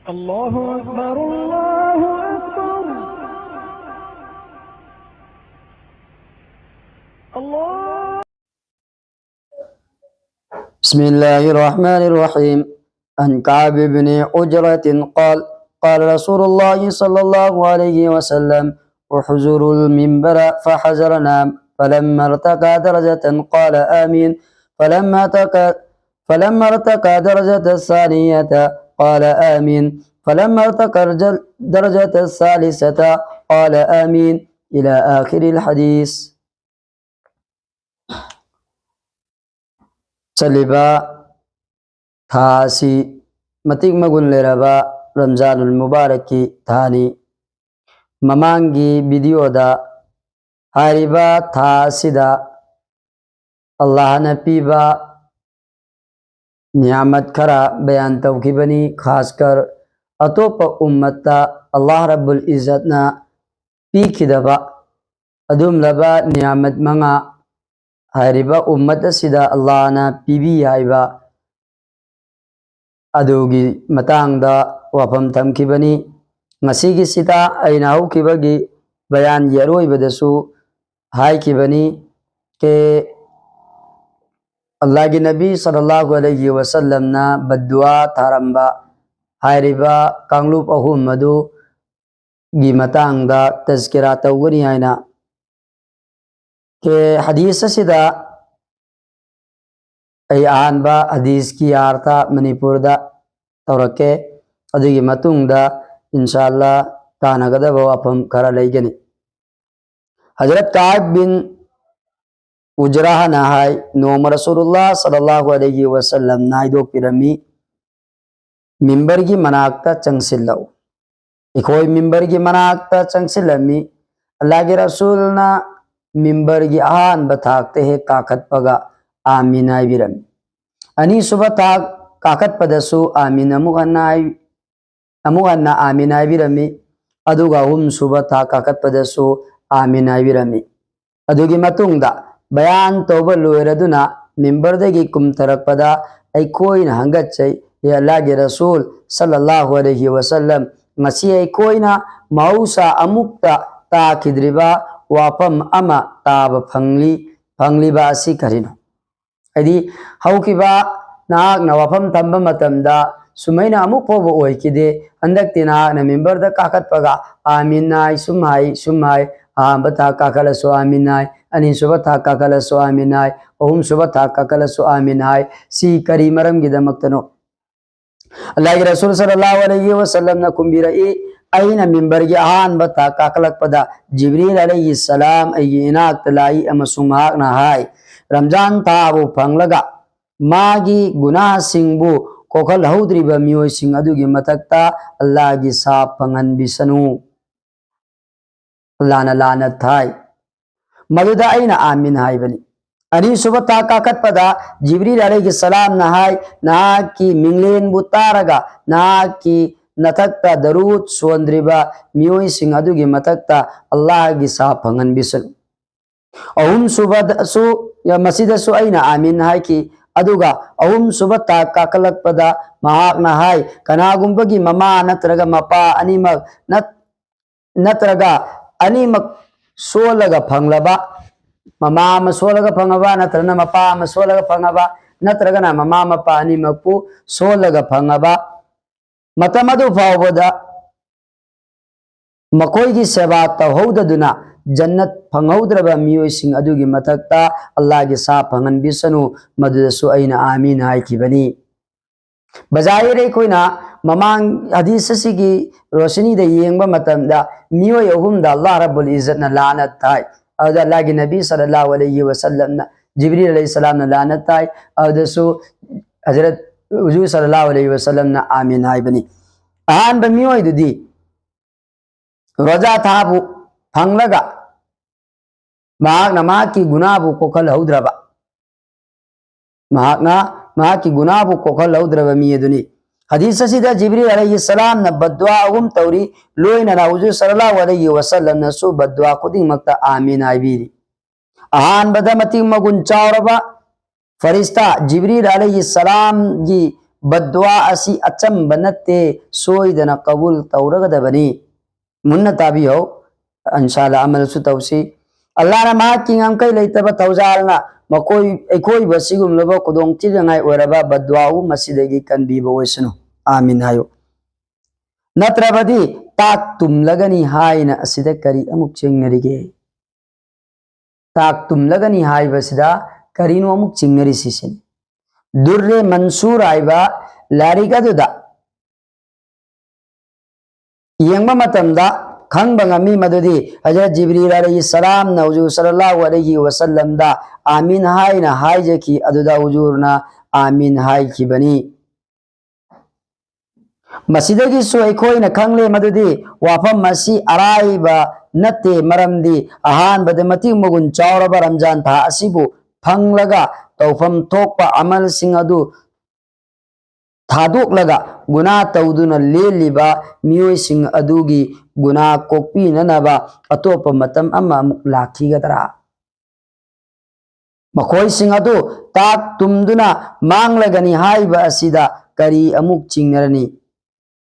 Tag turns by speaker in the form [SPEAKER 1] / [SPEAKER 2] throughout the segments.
[SPEAKER 1] الله أكبر الله أكبر الله.
[SPEAKER 2] بسم الله الرحمن الرحيم. عن كعب بن عجرة قال قال رسول الله صلى الله عليه وسلم احزر المنبر فحزرنا فلما ارتقى درجة قال آمين فلما ارتقى درجة الثانية قال آمين فلما ارتقى درجة الثالثة قال آمين إلى آخر الحديث. चलिबा थासी मतिक मगुन लेरबा रमजानुल मुबारक की थानी ममांगी वीडियो दा हारिबा थासीदा अल्लाह ने पीबा नियामत खरा बयान तौखिबनी खासकर अतोप उम्मता अल्लाह रब्बुल इज्जत ना पीखिदबा अदुम लबा नियामत मंगा हारिबा उम्मत सिदा अल्लाह ना PB हाइबा अदुगी मतांगदा वफम थमखिबनी ngasiगी sita aina hukibagi bayan yaroibadasu haikibani ke Allah gi nabi sallallahu alaihi wasallam na badua tharamba hairiba kanglup ahum madu gi matangda tazkira tawgani aina के हदीस सिदा आई आनबा हदीस की आर्था मणिपुर दा तौरके अदुगी मतुंगदा इंशाअल्लाह तानगदब वफम खरा लेगनी. हजरत काब बिन उजराह नहाय नोम रसूलुल्लाह सल्लल्लाहु अलैहि वसल्लम नाइदो पिरमी मिंबर की मनाकता चंगसिल्लाउ इखोय मिंबर की मनाकता चंगसिल्लमी अल्लाह के रसूल ना मिंबर की आहान बताते हैं काकत पगा आमीन आइबिरम अनि सुबह ताक काकत पदसु आमीन अमुअन्ना आमीन आइबिरमी अदुगा हुम सुबह ताक काकत पदसु आमीन आइबिरमी अदुगी मतुंगदा बयान तौबा लोयरदुना मिंबर देगी कुम तरकपदा ऐकोइन हंगच्चै या अल्लाह के रसूल सल्लल्लाहु अलैहि वसल्लम मसी ऐकोइना मौसा अमुक्ता ताकिद्रिबा वाफम अमा ताब फंगली बासी करिनो यदि हौकिबा नाक न वाफम तंब मतमदा सुमैना अमुक फोबो ओइकिदे अंदक्ति नाक न मेंबर द काकत पगा आमीन नाय सुमाय बता काकलसो आमीन नाय अनि सुबथा काकलसो आमीन नाय ओम सुबथा काकलसो आमीन नाय सी करी मरम गिदमक्तनो अल्लाह के रसूल सल्लल्लाहु अलैहि वसल्लम न कुंबिरई अइना मिंबर की आहान बता काकलक पदा जिब्रील अलैहि सलाम अयि इनाक तलाई अमसुमाक ना हाय रमजान ताबु फंगलगा मागी गुनाह सिंबु कोखल हौद्रिबा मियोय सिंग अदुगी मतक्ता अल्लाह की साफ फंगन बिसनु लाना लाना थाय मदुदा अइना आमीन हाय बनी अनि सुबता काकत पदा जिब्रील अलैहि सलाम ना हाय ना की मिंगलेन बुतारगा ना की नथक्ता दरूद सोंद्रिबा मियोय सिंग अदुगी मतक्ता अल्लाह की साफ फंगन बिसन अहुम सुबदसु या मस्जिदसु अइना आमीन हाय की अदुगा अहुम सुबता काकलक पदा महाक ना हाय कनागुंबगी ममा नत्रगा मपा अनिमक नत्रगा अनिमक सोलगा फंगलबा ममा म सोलगा फंगबा नत्रना मपा म सोलगा फंगबा नत्रगा ना ममा मपा अनिमकपु सोलगा फंगबा मतमदु फावबदा मकोई की सेवा तौहौददुना जन्नत फंगौद्रबा मियोइसिंग अदुगी मतक्ता अल्लाह की साफ फंगन बिसनु मदुदसु अइना आमीन हाइकिबनी बजायरे कोइना ममांग हदीस सिगी रोशनी दे येंगबा मतमदा मियोय अहुमदा अल्लाह रब्बुल इज्जत ना लानत थाय अदा अल्लाह के नबी सल्लल्लाहु अलैहि वसल्लम ना जिब्रील अलैहि सलाम ना लानत थाय अदसु हजरत हुजूर सल्लल्लाहु अलैहि वसल्लम ना आमीन हाइबनी आहान बमियोय दुदी रोजा थाबु फंगलगा माक की गुनाबु कोखल हौद्रबा माक की गुनाबु कोखल हौद्रबा मियदुनी हदीस सिदा जिब्रील अलैहि सलाम न बद्दुआ उम तौरी लोइना ना हुजूर सल्लल्लाहु अलैहि वसल्लम न सु बद्दुआ खुदिंग मक्ता आमीन आइबिरी आहान बदमति मगुन चावरबा फरिश्ता जिब्रील अलैहि सलाम की बद्वा असि अचंब नत्ते सोइदना कबूल तौरगदबनी मुन्ना ताबियो इंशाल्लाह अमल सु तौसी अल्लाह ना मा की ngam kai leitaba tawjalna makoi ekoi basigum lobo kudong tilangai oraba badwau masidegi kanbi boisnu amin hayo natrabadi tak tum lagani haina asida kari amuk chingnarige tak tum lagani hai basida karino amuk chingnari sisin durre mansur aiba lariga duda yengba matamda खंग बंगमी मदुदी हजरत जिब्रील अलैहिस्सलाम ना हुजूर सल्लल्लाहु अलैहि वसल्लम दा आमीन हाय ना हाय जकी अदुदा हुजूर ना आमीन हाय की बनी मसीदगी सो एकोई ना खंगले मदुदी वाफम मसी अराइबा नते मरमदी अहान बदे मति मगुन चावरबा रमजान था असिबु फंगलगा तौफम थोकपा अमल सिंह अदु थादोक लगा गुना तौदुना लेलिबा मियोय सिंह अदुगी गुना कोपी ननबा अतोप मतम अमा लाखीगदरा मखोय सिंह अदु ताक तुमदुना मांगलगनी हाइबा असिदा करी अमुक चिंगरनी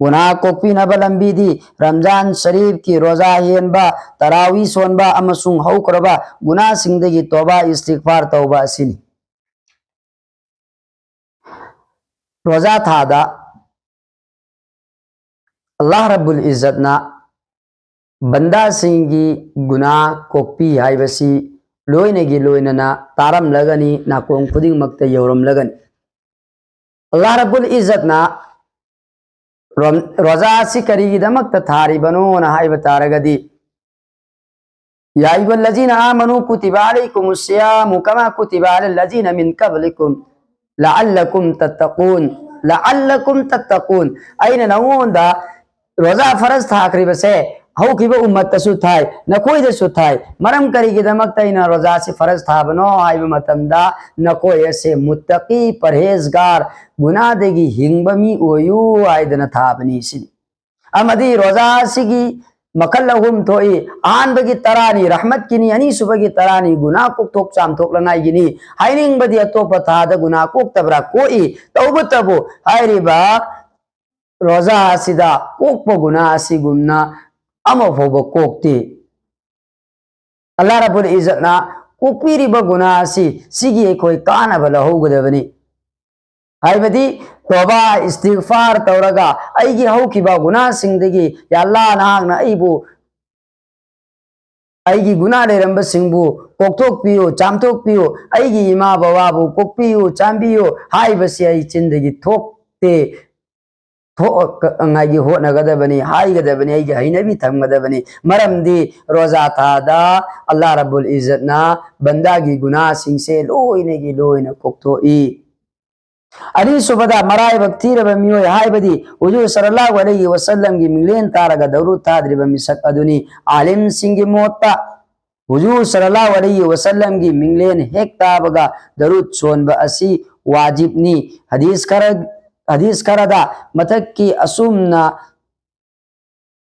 [SPEAKER 2] गुना कोपी नबा लंबीदी रमजान शरीफ की रोजा हेनबा तरावी सोनबा अमसुंग हौकरबा गुना सिंहदगी तौबा इस्तिगफार तौबा असिनी रोजा थादा अल्लाह रब्बुल इज्जत ना बंदा सिंगी गुना कोपी हाइबसी लोइनगी लोइनना तारम लगनी नाकोंग खुदिंग मक्ता यौरम लगनी अल्लाह रब्बुल इज्जत ना रोजा सी करीगी दमक्ता थारी बनो ना हाइब तारगदी या अय्युहल्लज़ीना आमनू कुतिबा अलैकुमुस सियामु कमा कुतिबा अलल लज़ीना मिन क़ब्लिकुम लअल्लकुम तत्तकून अइना नंगोंदा रोजा फरज थाखरिबसे हौखिबा उम्मत तसु थाय नकोय दसु थाय मरम करिगी दमक्ता इना रोजा से फरज थाबनो हाइबा मतमदा नकोय से मुत्तकी परहेजगार गुनाहदेगी हिंगबमी ओयु आइदना थाबनी सिनी अमदी रोजा सिगी मकल लहुम थोई आन बगी तरानी रहमत किनी अनि सुबगी तरानी गुना को थोक चाम थोक लनाई गिनी हाइनिंग बदी अतोप थादा गुना को तबरा कोई तौबु तबु हाइरिबा रोजा सिदा कोक गुना सि गुना अमो फोबो कोकती अल्लाह रब्बुल इज्जत ना कोकपीरिबा गुना सिगी एकोई कानबा लहौगदबनी हाइबदी तौबा इस्तिगफार तौरगा अइगी हौखिबा गुना सिंगदगी या अल्लाह नाहंगना अइबु अइगी गुना लेरंबा सिंगबु कोकथोकपियो चामथोकपियो अइगी इमा बाबाबु कोकपियो चांबियो हाइबसी अइ चिंदगी थोकते थोंगागी होनगदबनी हाइगदबनी अइगी हैनबी थमगदबनी मरमदी रोजा थादा अल्लाह रब्बुल इज्जत ना बंदागी गुना सिंगसे लोइनेगी लोइना कोकथोई अरी सुबदा मराय बक्तीरब मियोय हाइबदी हुजूर सल्लल्लाहु अलैहि वसल्लम की मिंगलेन तारगा दरुद ताद्रिब मिसक अदुनी आलिम सिंगी मोत्ता हुजूर सल्लल्लाहु अलैहि वसल्लम की मिंगलेन हेक ताबगा दरुद सोनबा असि वाजिबनी हदीस करदा मथक की असुमना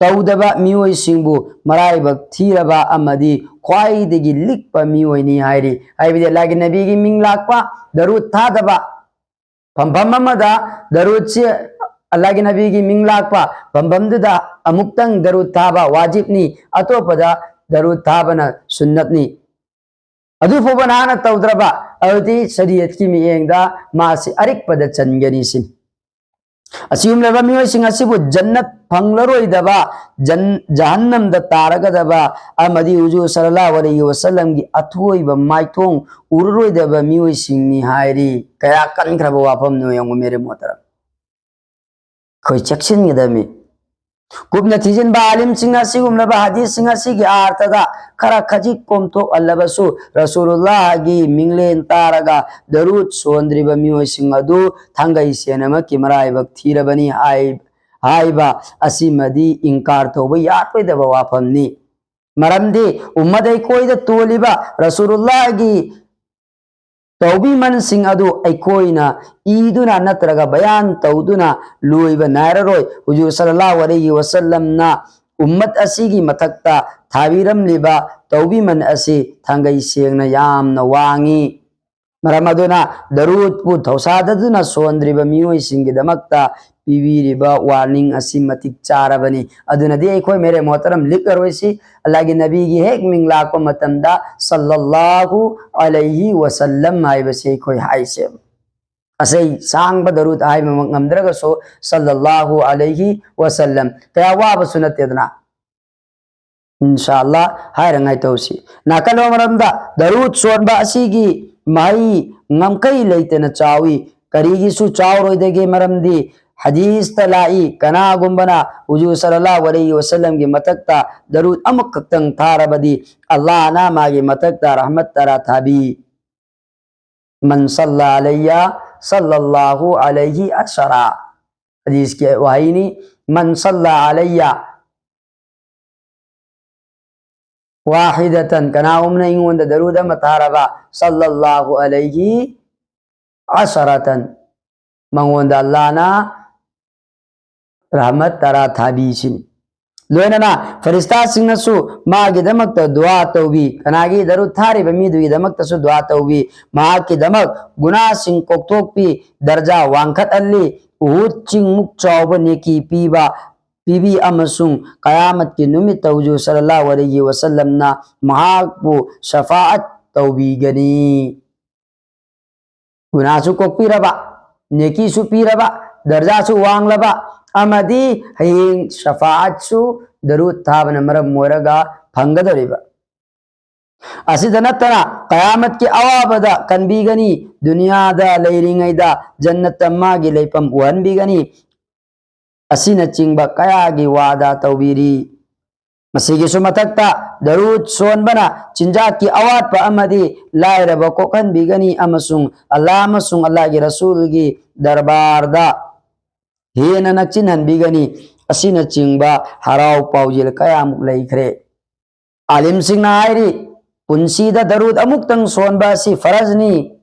[SPEAKER 2] तौदबा मियोय सिंबु मराय बक्तीरबा अमदी ख्वाइदगी लिकपा मियोयनी हाइरी हाइबदी अल्लाह के नबी की मिंग लाकपा दरुद थादबा फंफम दरुद से अल्लाह के नबी की मिंग लाकपा फंफमदुदा अमुक्तंग दरुद थाबा वाजिबनी अतोपदा दरुद थाबना सुन्नतनी अदु फोबनाना तौद्रबा अदि शरीयत की मियेंगदा मासी अरिकपद चनगनी सिन असिम लेबा मियोसिंग असिबु जन्नत फंगलरोइदबा जहन्नम द तारगदबा अमदी हुजूर सल्लल्लाहु अलैहि वसल्लम की अथोइबा माइथोंग उररोइदबा मियोसिंगनी हाइरी कया कनख्रबा वाफम नो यंग मेरे मोहतरम खोय चेक्सिनगदमी कुबना थिजिन बा आलिम सिंह असिगुम लबा हदीस सिंह असिगी आर्थदा खरा खजिक कोमतो अल्लबसु रसूलुल्लाह की मिंगलेन तारगा दरुद सोंद्रिबा मियोसिंग अदु थंगई सेनमा की मराइबक थीरबनी हाइबा असिमदी इंकार तोबा यातोइदबा वाफमनी मरमदी उम्मदई कोइदा तोलिबा रसूलुल्लाह की तौबी मन सिंह अदु अइकोइना ईदुना नत्रगा बयान तौदुना लुइबा नायररोय हुजूर सल्लल्लाहु अलैहि वसल्लम ना उम्मत असिगी मथक्ता थाबिरम लिबा तौबी मन असि थंगई सेंगना यामना वांगी मरम अदुना दरूद पु थौसाददुना सोंद्रिबा मियोय सिंगिदमक्ता पीबीरिबा वार्निंग असि मतिक चारबनी अदुनदी अखोय मेरे मोहतरम लिखरोयसी अल्लाह की नबी की हेक मिंग लाको मतमदा सल्लल्लाहु अलैहि वसल्लम हाइबसे अखोय हाइसे असै सांग दरूद हाइ नमद्रगसो सल्लल्लाहु अलैहि वसल्लम कया वाबसु नतेदना इंशाअल्लाह हायरंगाय तौसी नाकलो मरमदा दरूद सोनबा असिगी माई ngam leitena chawi karigi su chawroidege maramdi hadis talai kana gumbana uju sallallahu alaihi wasallam gi matakta darud amak kaktang tharabadi allah na magi matakta rahmat tara thabi man salla alayya sallallahu alaihi ashara hadis ke wahini man salla alayya wahidatan kana umna ingon daruda mataraba sallallahu alaihi asharatan mangonda Allah na rahmat tara thabi sin loina na farista singna su ma gi damak ta dua tawbi kana gi darud thari ba mi du gi damak ta su dua tawbi ma ki damak guna sing kok tok pi darja wangkhat alli uhud ching muk chawba neki pi ba pibi amasung qayamat ki numit tawju sallallahu alaihi wasallam na mahakbu shafaat tawbi gani guna su kok pi raba neki su pi raba darja su wang laba amadi haying shafaat su darud thabana maram moraga phangadoriba asidanatana qayamat ki awabada kanbi gani dunya da leiringaida jannat amma gi leipam wan bi gani asina chingba kaya gi wada tawbiri masigi sumatakta darud sonbana chinjat ki awat pa amadi lairaba kokan bigani amasung Allah gi rasul gi darbar da hena nakchin han bigani asina chingba harau paujil kaya muk laikre alim singna airi punsida darud amuktang sonba si farazni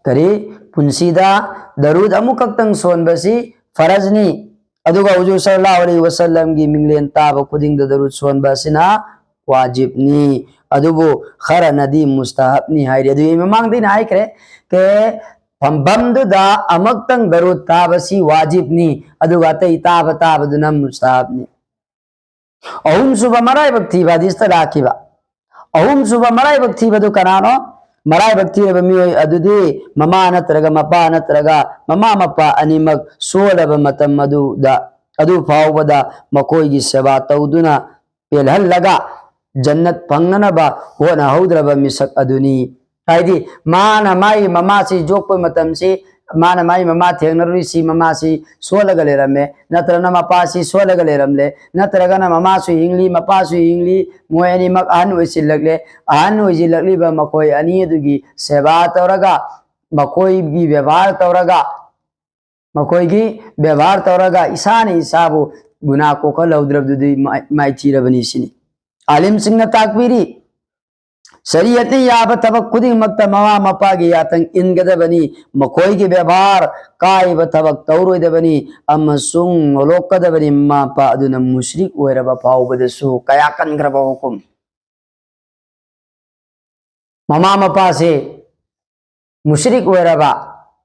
[SPEAKER 2] kari punsida darud amukaktang sonbasi farazni aduga uju sallallahu alaihi wasallam gi minglen taba kuding da darud sonba sina wajibni adubu khara nadi mustahab ni hairi adu memang din hai kre ke pambam da amaktang darud taba si wajibni aduga tai taba duna mustahab ni ahum suba marai bakti hadis ta rakiba ahum suba marai bakti badu kanano marai bakti reba miyoy adudi mama natraga mapa natraga mama mapa animak solaba matam madu da adu fawbada makoi gi seba tawduna pelhal laga jannat pangnana ba hona haudraba misak aduni haidi mana mai mama si jokpo matam si mana mai mama thengnaru si mama si solaga lerame natrana mapa si solaga leramle natraga na mama su ingli mapa su ingli moyani mak an wisilagle an wisilagli ba makoi ani dugi seba tawraga makoi gi व्यवहार tawraga makoi gi व्यवहार tawraga isani isabu guna ko kalaudrab dudi mai chirabani sini alim singna takbiri शरीयत ने याबत तबक खुदी मक्ता मवा मपागी यातंग इनगदा बनी मकोई की व्यवहार काय बतबक तौरोइदा बनी अमसुंग लोकदा बनी मापा अदुना मुशरिक ओइरबा पाउ बदसु कया कनग्रबा हुकुम ममा मपा से मुशरिक ओइरबा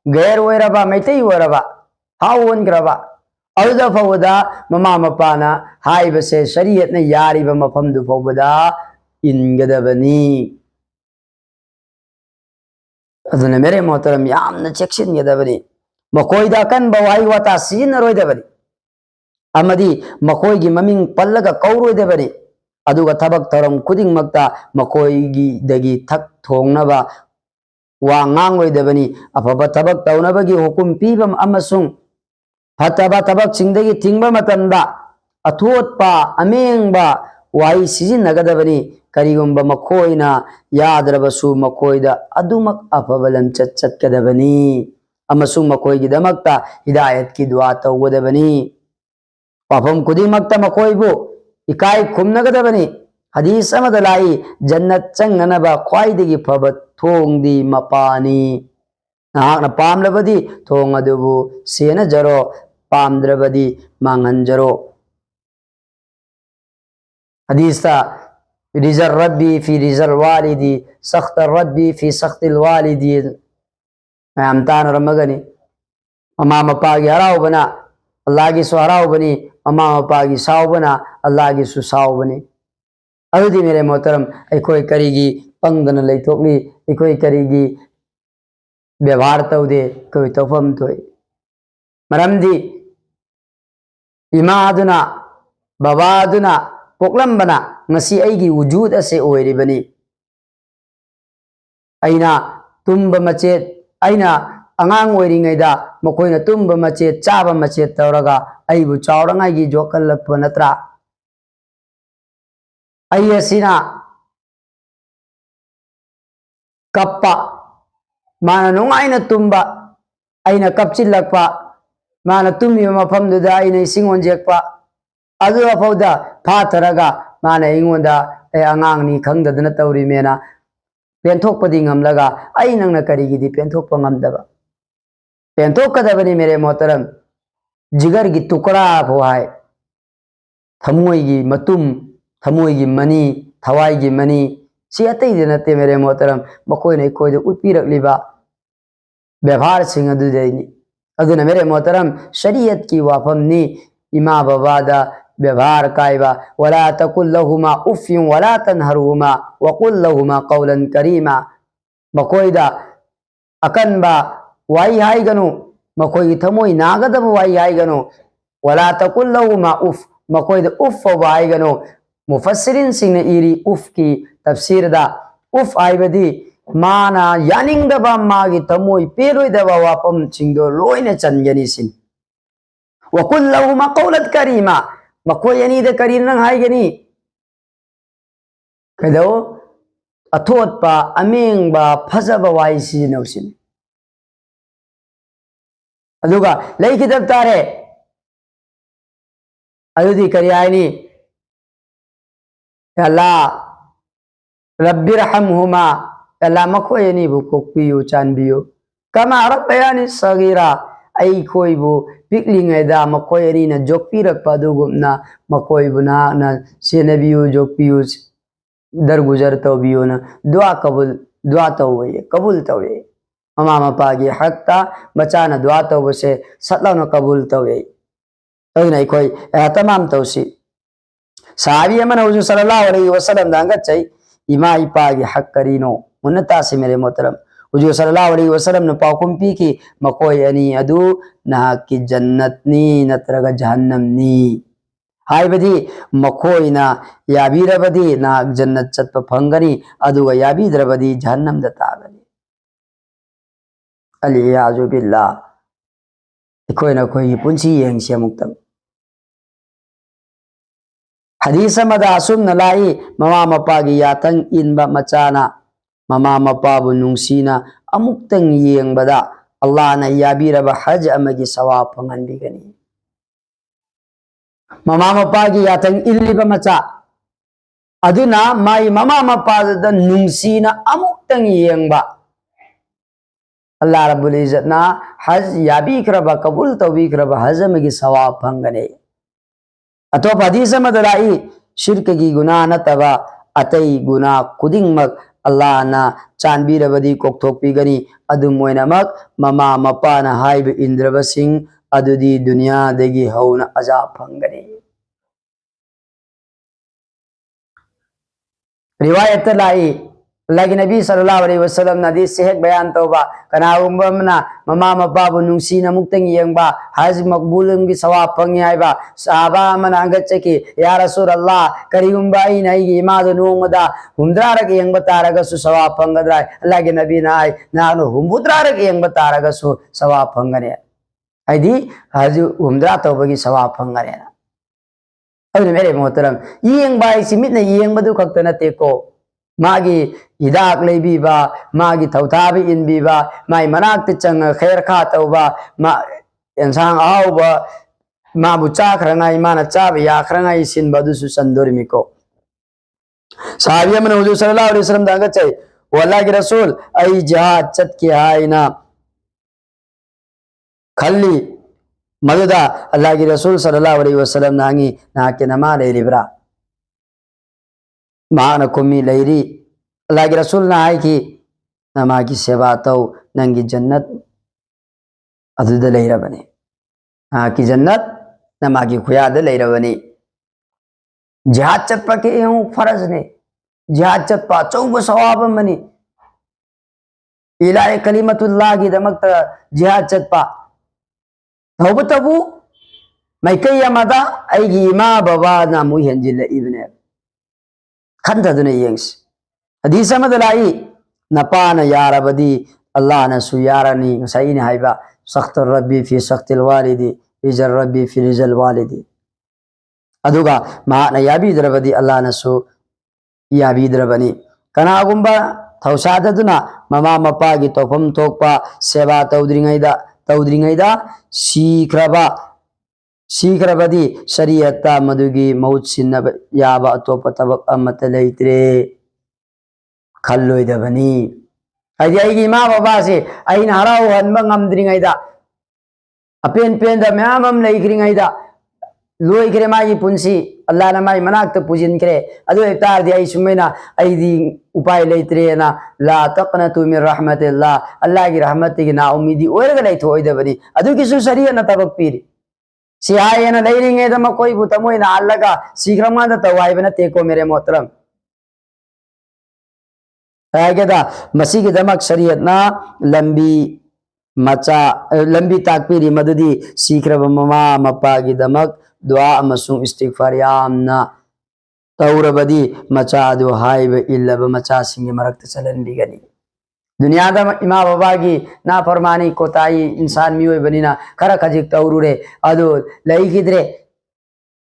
[SPEAKER 2] गैर ओइरबा मैतई ओइरबा हाउ वनग्रबा अदुदा फवदा ममा मपाना हाइबसे शरीयत ने यारिबा मफम दु फवदा इनगदबनी अदुना मेरे मोहतरम यामना चेक्सिन गदबनी मकोइदा कन बवाई वता सीन रोइदबनी अमदी मकोइगी ममिंग पल्लगा कौरोइदबनी अदुगा थबक थरम खुदिंग मक्ता मकोइगी दगी थक थोंगनबा वा ngangoidabani afaba थबक तौनबगी हुकुम पीबम अमसुंग फतबा थबक सिंगदगी थिंगबा मतमदा अथोतपा अमेंगबा वाई सिजिनगदबनी करिगुंबा मखोइना याद्रबसु मखोइदा अदुमक अफबलम चटकदबनी अमसुंग मखोइगी दमक्ता हिदायत की दुआ तौगदबनी पापम खुदिमक्ता मखोइबु इकाई खुमनगदबनी हदीस अमदलाई जन्नत चंगनबा ख्वाइदगी फबत थोंगदी मपानी नाहकना पामलबदी थोंग अदुबु सेना जरो पामद्रबदी मांगन जरो हदीस रिजल रब्बी फी रिजल वालिदी सख्त रब्बी फी सख्तिल वालिदी मैम तानरमगनी ममा मपागी हराउबना अल्लाह की हराउबनी ममा मपागी साउबना अल्लाह की साउबनी अदुदी मेरे मोहतरम अखोई करीगी पंगदन लेथोकली अखोई करीगी व्यवहार तौदे कोई तौफम थोई मरमदी इमादुना बाबादुना पोकलंबना ngasi aigi wujud ase oiribani aina tumba machet aina angang oiringaida makoina tumba machet chaba machet tawraga aibu chawrangai gi jokalappa natra ai asina kappa mana nungaina tumba aina kapchilakpa mana tumi mafamduda aina isingonjekpa adu afauda phatharaga माने इंगोंदा ए अंगांगनी खंगदना तौरी मेना पेंथोकपदी ngamlaga ai nangna karigidi पेंथोकप ngamdaba पेंथोकदबनी मेरे मोहतरम जिगर की टुकड़ा होहाय थमोई की मतुम थमोई की money थवाई की मनी सी अतई नते मेरे मोहतरम मकोई ने कोई उत्पीरकलिबा व्यवहार सिंह अदुदैनी अदुना मेरे मोहतरम शरीयत की वाफमनी इमा बाबादा व्यवहार कायबा वला तकुल लहुमा उफ्युं वला तनहरुहुमा वकुल लहुमा कौलन करीमा मकोइदा अकनबा वाई हाइगनु मकोई थमोई नागदब वाई हाइगनु वला तकुल लहुमा उफ मकोइदा उफ वाइगनु मुफस्सिरिन सिंह इरी उफ की तफसीर दा उफ आइबदी माना यानिंगदबा मागी थमोई पेरोइदबा वापम सिंगदो लोइने चनगनी सिन वकुल लहुमा कौलन करीमा मकोई अनी दे करीन नंग हाइगनी कदो अथोतपा अमेंगबा फजबा वाई सिनौसिन अदुगा लेखिदब तारे अदुदी करी आइनी अल्लाह रब्बिरहमहुमा अल्लाह मकोई अनी बु कोक्पियो चानबियो कमा रब्बयानी सगीरा आई खोइबु पिकलिंगैदा मकोई अनी न जोकपीरकपा दुगुमना मकोई बुना न सेनबियो जोकपियो दरगुजर तौबियो न दुआ तौवे कबूल तौवे ममा मपागी हकता बच्चा न दुआ तौवे से सतलाव न कबूल तौवे अदुना कोई तमाम तौसी साहबी अमन हुजूर सल्लल्लाहु अलैहि वसल्लम दांगत चई इमा इपागी हक करीनो मुन्नता से मेरे मोहतरम हुजूर सल्लल्लाहु अलैहि वसल्लम ने पाकुम पी की मकोई अनी अदु ना की जन्नतनी नत्रगा जहन्नमनी हाइबदी मकोइना याबीरबदी ना जन्नत चत्प फंगनी अदुगा याबीद्रबदी जहन्नम दतागनी अलियाजु बिल्लाह इकोइना कोई पुंसी येंगसे मुक्तम हदीस मदा असुम नलाई ममा मपागी यातंग इनबा मचाना ममा मपाबु नुंसीना अमुक्तंग येंगबदा अल्लाह ना याबीरबा हज अमगी सवाब फंगनबिगनी ममा मपागी यातंग इल्लिबा मचा अदुना माई ममा मपादा नुंसीना अमुक्तंग येंगबा अल्लाह रब्बुल इज्जत ना हज याबीक्रबा कबूल तौबीक्रबा हज अमगी सवाब फंगने अतोप हदीस मदलाई शिरक की गुनाह नतबा अतई गुनाह खुदिंगमक अल्लाह ना चांबीरबदी कोक्थोकपीगनी अदुमोइनमक ममा मपाना हाइब इंद्रबसिंग अदुदी दुनिया देगी हौना अजाब फंगनी रिवायत लाई अल्लाह नबी सल्लल्लाहु अलैहि वसल्लम नदी से बयान तौबा कनागुम्बमना ममा मपाबु नुंसीना मुक्तंग येंगबा हज मकबूलंगी सवाब फंगी आइबा सहाबा मना अंगच्चकी या रसूल अल्लाह करीगुम्बा इ नई इमादु नोंगदा हुंद्रारक येंगबा तारगसु सवाब फंगद्राय अल्लाह के नबी नाय नानु हुंबुद्रारक येंगबा तारगसु सवाब फंगने आइदी हज हुंद्रा तौबगी सवाब फंगने अबे मेरे मोहतरम येंगबा इसी मिटने येंगबदु खक्त नतेको मागी हिदाक लेबीबा मागी थौथाबी इनबीबा माई मनाक्ति चंग खैर खा तौबा मा इंसान आओबा मा बुचा खरंगाई माना चाब या खरंगाई सिन बदुसु संदोरमिको साहबिया मन हुजूर सल्लल्लाहु अलैहि वसल्लम दांगा चई अल्लाह के रसूल आई जहाज चत के आईना खल्ली मददा अल्लाह के रसूल सल्लल्लाहु अलैहि वसल्लम नांगी ना के नमा ले लिब्रा महान कुमी लेरी अल्लाह के रसूल ना है कि नमा की सेवा तो नंगी जन्नत अदुद लेरबनी हाँ की जन्नत नमा की खुयाद लेरबनी जिहाद चटपा के हूँ फर्ज ने जिहाद चटपा चौब सवाब मनी इलाए कलीमतुल्लाह की दमक जिहाद चटपा तब तबु मैकई अमदा अगी इमा बाबा ना मु हेंजिल इबने खंददुने यंग्स हदीस अमद लाई नपान यारबदी अल्लाह न सुयारनी सईने हाइबा सख्त रब्बी फी सख्तिल वालिदी रिजल रब्बी फी रिजल वालिदी अदुगा मा न याबीद्रबदी अल्लाह न सु याबीद्रबनी कनागुंबा थौसाददुना ममा मपागी तोफम थोकपा सेवा तौद्रिंगैदा सीख्रबदी शरीयता मधुगी मौत सिन्नब याबा अतोप तबक अमत लेत्रे खल्लोइदबनी हाइदी आइगी इमा बाबा से आइन हराउ हनबा ngamद्रिंगैदा अपेन पेन द म्यामम लेख्रिंगैदा लोइख्रे मागी पुंसी अल्लाह न माई मनाक त पुजिनख्रे अदु इफ्तार दि आई सुमैना आइदी उपाय लेत्रेना ला तqनतु मिन रहमतिल्लाह अल्लाह की रहमत की ना उम्मीदी ओरग लेथोइदबनी अदु किसु शरीय न तबक पीरी सिहायन लेरिंगे दम कोई बुतमोइना अल्लाह सीख्रमा द तवाइबना तेको मेरे मोहतरम आगेदा मसी की दमक शरीयत ना लंबी ताकपीरी मददी सीख्रब ममा मप्पा की दमक दुआ अमसुं इस्तिगफार यामना तौरबदी मचा दो हाइब इल्लब मचा सिंगे मरक्त चलन बिगनी दुनिया दा इमा बाबा की ना फरमानी कोताई इंसान मियोय बनिना खरा खजिक तौरुरे अदो लईकिद्रे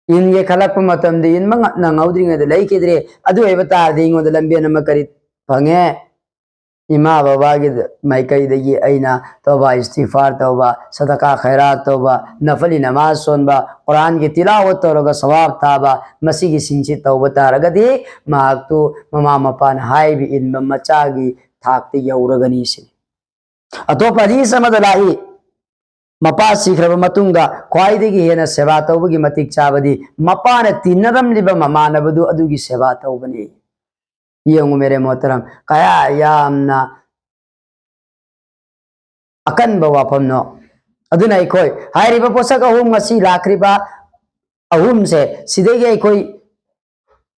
[SPEAKER 2] इन ये खलक मतम दे इन मंग ना ngauद्रिंगे दे लईकिद्रे अदो एबता दे इंगो दे लंबे नम करी फंगे इमा बाबा की माइकई दगी अना तौबा इस्तिगफार तौबा सदका खैरात तौबा नफली नमाज सोनबा कुरान की तिलावत तौरगा सवाब ताबा मसी की सिंची तौबा तारगदी माक्तु ममा मपान हाई भी इन मचागी थाकती यौरगनी से अतोप हदीस अमदलाई मपा सीख्रब मतुंगा ख्वाइदगी हेना सेवा तौबगी मतिक चाबदी मपान तिन्नरम लिबा ममानबदु अदुगी सेवा तौबनी येंगु मेरे मोहतरम कया यामना अकन बवाफमनो अदुना इकोय हाइरिबा पोसक अहुम ngasi लाखरिबा अहुम से सिदेगे इकोय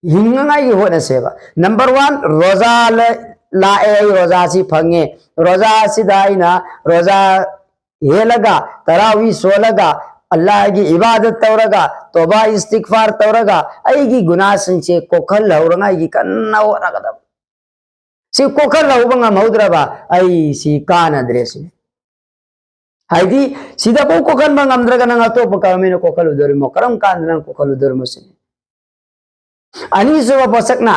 [SPEAKER 2] हिंगंगाई होना सेवा नंबर 1 रोजा लाए रोजा सी फंगे रोजा सिदाइना रोजा हेलगा तरावी सोलगा अल्लाह की इबादत तौरगा तोबा इस्तिगफार तौरगा अईगी गुनाह संचे कोखल हौरंगा की कन्ना होरगदब सी कोखल हौबंगा मौद्रबा आई सी कानद्रेसी हाइदी सीधा को कोखल बंगमद्रगा नंगा तो पकामेनो कोखल उदरमो करम कांद्रन कोखल उदरमो से अनीसो पसकना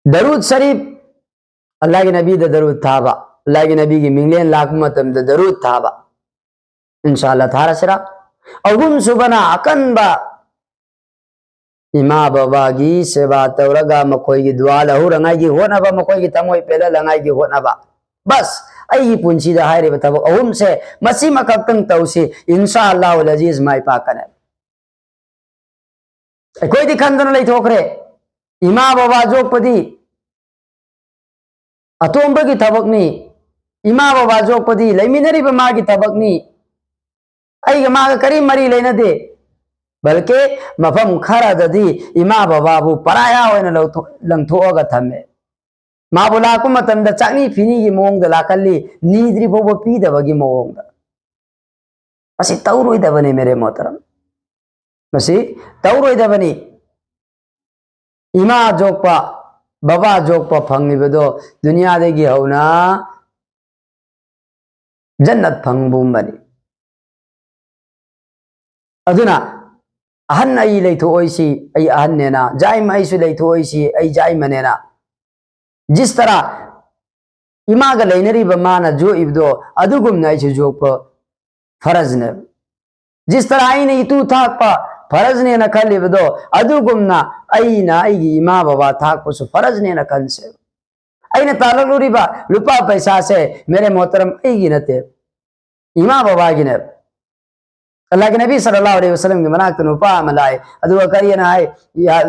[SPEAKER 2] दरूद शरीफ अल्लाह के नबी द दरूद थाबा अल्लाह के नबी की मिंगलेन लाख मतम द दरूद थाबा इंशाअल्लाह थारा सिरा अगुम सुबना अकनबा इमा बाबा की सेवा तौरगा मकोई की दुआ लहु रंगाई की होनबा मकोई की तमोई पेला लंगाई की होनबा बस आई पुंसी द हायरे बताब अहुम से मसी मकतंग तौसी इंशाअल्लाह अल अजीज माई पाकने कोई दिखंदन लई थोकरे इमा बाबा जोपदी अतोंब की थबकनी इमा बाबा जोपदी लेमिनरी बमा की थबकनी आई मा करी मरी लेना दे बल्कि मफम खरददी इमा बाबा बु पराया होना लंथोगा थमे मा बुला को मतम द चाकनी फिनी की मोंग द लाकली नीद्री बोबो पी दबगी मोंग द मसी तौरोय दबने मेरे मोहतरम मसी तौरोय दबनी इमा जोपा बाबा जोपा फंगिबदो दुनिया देगी हौना जन्नत फंगबुमबनी अदुना अहन आई लेथोइसी आई अहन नेना जाइम आइसु लेथोइसी आई जाइम नेना जिस तरह इमा ग लेनरी बमाना जो इबदो अदुगुम नाइसु जोप फरज ने जिस तरह आई ने तू थाकपा फरज ने न खलिबदो अदुगुमना आईना आईगी इमा बाबा थाकपसु फरज ने न खनसे आईने तालुरिबा लुपा पैसा से मेरे मोहतरम आईगी नते इमा बाबा की ने अल्लाह के नबी सल्लल्लाहु अलैहि वसल्लम के मनाक नुपा मलाए अदुगा करियना है या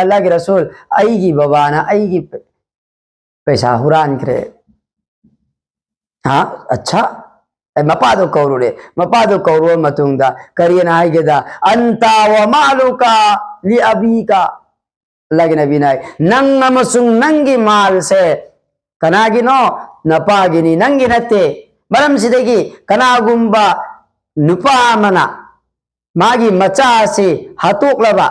[SPEAKER 2] अल्लाह के रसूल आईगी बाबाना आईगी पैसा हुरान करे हाँ अच्छा मपादो कौरुरे मपादो कौरो मतुंगदा करियना है गेदा अंता व मालुका लि अबीका अल्लाह के नबी नाय नंग अमसुंग नंगी माल से कनागिनो नपागिनी नंगी नते मरम सिदगी कनागुंबा नुपा मना मागी मचा से हतोक लबा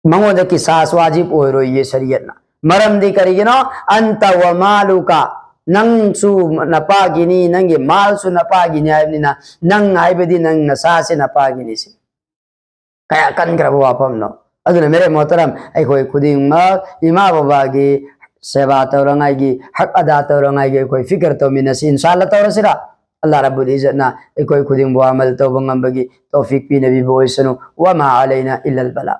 [SPEAKER 2] मंगोद की सास वाजिब ओरो ये शरीयत ना मरम दी करिगिनो अंत व मालुका नंग सु नपागिनी नंगे माल सु नपागिनी आइबनिना नंग आइबदी नंग नसा से नपागिनी से कया कन करबो वापम नो अदुना मेरे मोहतरम आई कोई खुदिंग मा इमा बाबा की सेवा तौरंगाई हक अदा तौरंगाई कोई फिक्र तो मिनस इंशाअल्लाह तौरसिरा अल्लाह रब्बुल इज्जत ना कोई खुदिंग बो अमल तो बंगम बगी तौफीक पी नबी बोइसनु व मा अलैना इल्लल बला।